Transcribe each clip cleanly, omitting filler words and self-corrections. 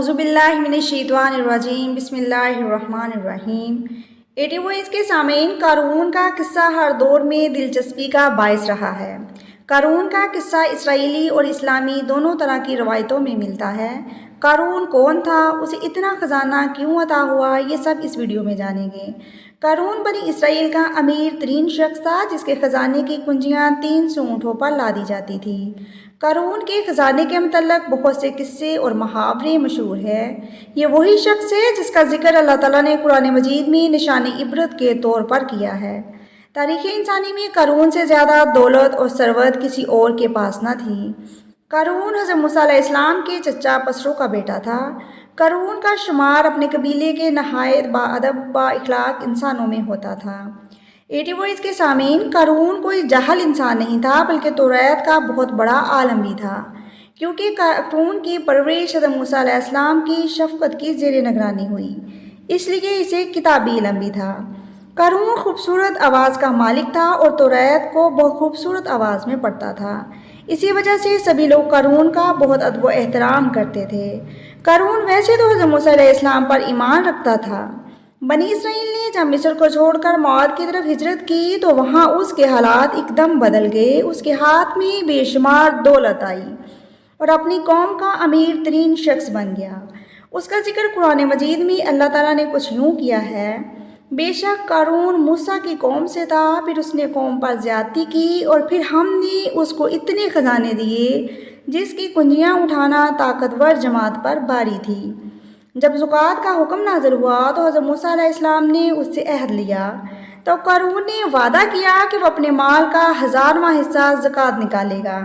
اعوذ باللہ من الشیطان الرجیم بسم اللہ الرحمن الرحیم۔ ایٹی وائس کے سامعین، قارون کا قصہ ہر دور میں دلچسپی کا باعث رہا ہے۔ قارون کا قصہ اسرائیلی اور اسلامی دونوں طرح کی روایتوں میں ملتا ہے۔ قارون کون تھا، اسے اتنا خزانہ کیوں عطا ہوا، یہ سب اس ویڈیو میں جانیں گے۔ قارون بنی اسرائیل کا امیر ترین شخص تھا جس کے خزانے کی کنجیاں 300 اونٹوں پر لادی جاتی تھی۔ قارون کے خزانے کے متعلق بہت سے قصے اور محاورے مشہور ہیں۔ یہ وہی شخص ہے جس کا ذکر اللہ تعالیٰ نے قرآن مجید میں نشان عبرت کے طور پر کیا ہے۔ تاریخ انسانی میں قارون سے زیادہ دولت اور ثروت کسی اور کے پاس نہ تھی۔ قارون حضرت موسیٰ علیہ السلام کے چچا پسرو کا بیٹا تھا۔ قارون کا شمار اپنے قبیلے کے نہایت باادب با اخلاق انسانوں میں ہوتا تھا۔ ایٹی وائس کے سامعین، قارون کوئی جاہل انسان نہیں تھا بلکہ توریت کا بہت بڑا عالم بھی تھا، کیونکہ قارون کی پرورش حضرت موسیٰ علیہ السلام کی شفقت کی زیر نگرانی ہوئی، اس لیے اسے کتابی علم بھی تھا۔ قارون خوبصورت آواز کا مالک تھا اور توریت کو بہت خوبصورت آواز میں پڑھتا تھا، اسی وجہ سے سبھی لوگ قارون کا بہت ادب و احترام کرتے تھے۔ قارون ویسے تو حضرت موسیٰ علیہ السلام پر ایمان رکھتا تھا۔ بنی اسرائیل نے جب مصر کو چھوڑ کر موعد کی طرف ہجرت کی تو وہاں اس کے حالات ایک دم بدل گئے۔ اس کے ہاتھ میں بے شمار دولت آئی اور اپنی قوم کا امیر ترین شخص بن گیا۔ اس کا ذکر قرآن مجید میں اللہ تعالیٰ نے کچھ یوں کیا ہے: بے شک قارون موسیٰ کی قوم سے تھا، پھر اس نے قوم پر زیادتی کی اور پھر ہم نے اس کو اتنے خزانے دیے جس کی کنجیاں اٹھانا طاقتور جماعت پر باری تھی۔ جب زکوٰۃ کا حکم نازل ہوا تو حضرت موسیٰ علیہ السلام نے اس سے عہد لیا، تو قارون نے وعدہ کیا کہ وہ اپنے مال کا 1000واں حصہ زکوٰۃ نکالے گا۔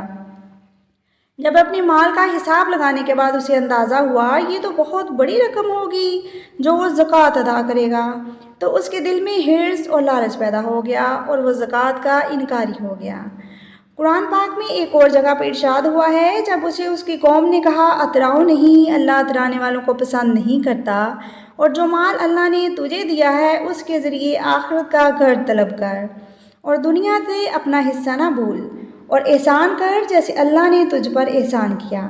جب اپنے مال کا حساب لگانے کے بعد اسے اندازہ ہوا یہ تو بہت بڑی رقم ہوگی جو وہ زکوٰۃ ادا کرے گا، تو اس کے دل میں حرص اور لالچ پیدا ہو گیا اور وہ زکوٰۃ کا انکاری ہو گیا۔ قرآن پاک میں ایک اور جگہ پر ارشاد ہوا ہے: جب اسے اس کی قوم نے کہا اتراؤ نہیں، اللہ اترانے والوں کو پسند نہیں کرتا، اور جو مال اللہ نے تجھے دیا ہے اس کے ذریعے آخرت کا گھر طلب کر اور دنیا سے اپنا حصہ نہ بھول، اور احسان کر جیسے اللہ نے تجھ پر احسان کیا،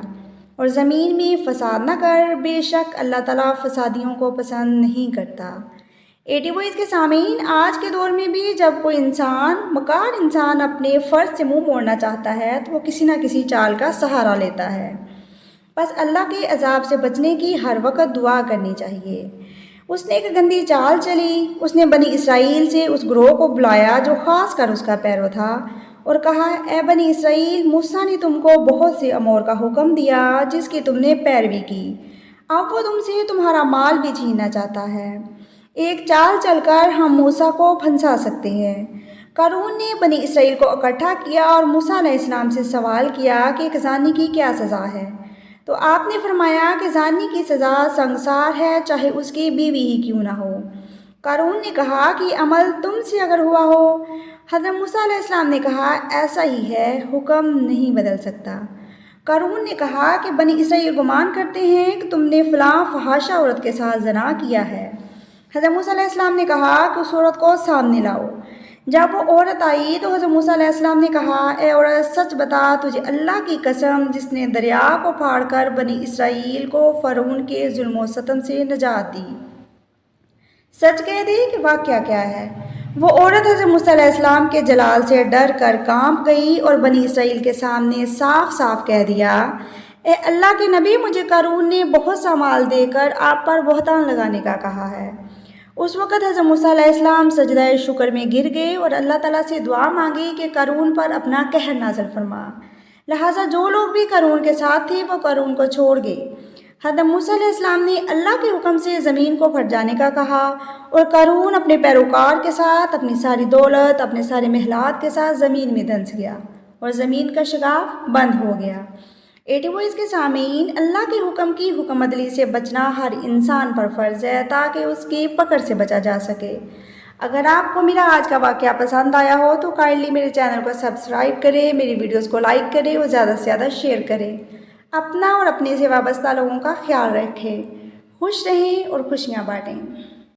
اور زمین میں فساد نہ کر، بے شک اللہ تعالیٰ فسادیوں کو پسند نہیں کرتا۔ ایٹی وائس کے سامعین، آج کے دور میں بھی جب کوئی مکار انسان اپنے فرض سے منہ موڑنا چاہتا ہے تو وہ کسی نہ کسی چال کا سہارا لیتا ہے۔ بس اللہ کے عذاب سے بچنے کی ہر وقت دعا کرنی چاہیے۔ اس نے ایک گندی چال چلی۔ اس نے بنی اسرائیل سے اس گروہ کو بلایا جو خاص کر اس کا پیرو تھا اور کہا: اے بنی اسرائیل، موسیٰ نے تم کو بہت سے امور کا حکم دیا جس کی تم نے پیروی کی، اب وہ تم سے تمہارا مال بھی چھیننا چاہتا ہے۔ ایک چال چل کر ہم موسیٰ کو پھنسا سکتے ہیں۔ قارون نے بنی اسرائیل کو اکٹھا کیا اور موسیٰ علیہ السلام سے سوال کیا کہ ایک زانی کی کیا سزا ہے؟ تو آپ نے فرمایا کہ زانی کی سزا سنگسار ہے، چاہے اس کی بیوی ہی کیوں نہ ہو۔ قارون نے کہا کہ عمل تم سے اگر ہوا ہو۔ حضرت موسیٰ علیہ السلام نے کہا: ایسا ہی ہے، حکم نہیں بدل سکتا۔ قارون نے کہا کہ بنی اسرائیل گمان کرتے ہیں کہ تم نے فلاں فحاشہ عورت کے ساتھ زنا کیا ہے۔ حضرت موسیٰ علیہ السلام نے کہا کہ اس عورت کو سامنے لاؤ۔ جب وہ عورت آئی تو حضرت موسیٰ علیہ السلام نے کہا: اے عورت، سچ بتا، تجھے اللہ کی قسم جس نے دریا کو پھاڑ کر بنی اسرائیل کو فرعون کے ظلم و ستم سے نجات دی، سچ کہہ دے کہ واقعہ کیا ہے۔ وہ عورت حضرت موسیٰ علیہ السلام کے جلال سے ڈر کر کانپ گئی اور بنی اسرائیل کے سامنے صاف صاف کہہ دیا: اے اللہ کے نبی، مجھے قارون نے بہت سا مال دے کر آپ پر بہتان لگانے کا کہا ہے۔ اس وقت حضرت موسیٰ علیہ السلام سجدہ شکر میں گر گئے اور اللہ تعالیٰ سے دعا مانگی کہ قارون پر اپنا قہر نازل فرما۔ لہٰذا جو لوگ بھی قارون کے ساتھ تھے وہ قارون کو چھوڑ گئے۔ حضرت موسیٰ علیہ السلام نے اللہ کے حکم سے زمین کو پھٹ جانے کا کہا اور قارون اپنے پیروکار کے ساتھ، اپنی ساری دولت، اپنے سارے محلات کے ساتھ زمین میں دھنس گیا اور زمین کا شگاف بند ہو گیا۔ ایٹی وائس کے سامعین، اللہ کے حکم کی حکم عدلی سے بچنا ہر انسان پر فرض ہے تاکہ اس کی پکڑ سے بچا جا سکے۔ اگر آپ کو میرا آج کا واقعہ پسند آیا ہو تو کائنڈلی میرے چینل کو سبسکرائب کریں، میری ویڈیوز کو لائک کریں اور زیادہ سے زیادہ شیئر کریں۔ اپنا اور اپنے سے وابستہ لوگوں کا خیال رکھیں۔ خوش رہیں اور خوشیاں بانٹیں۔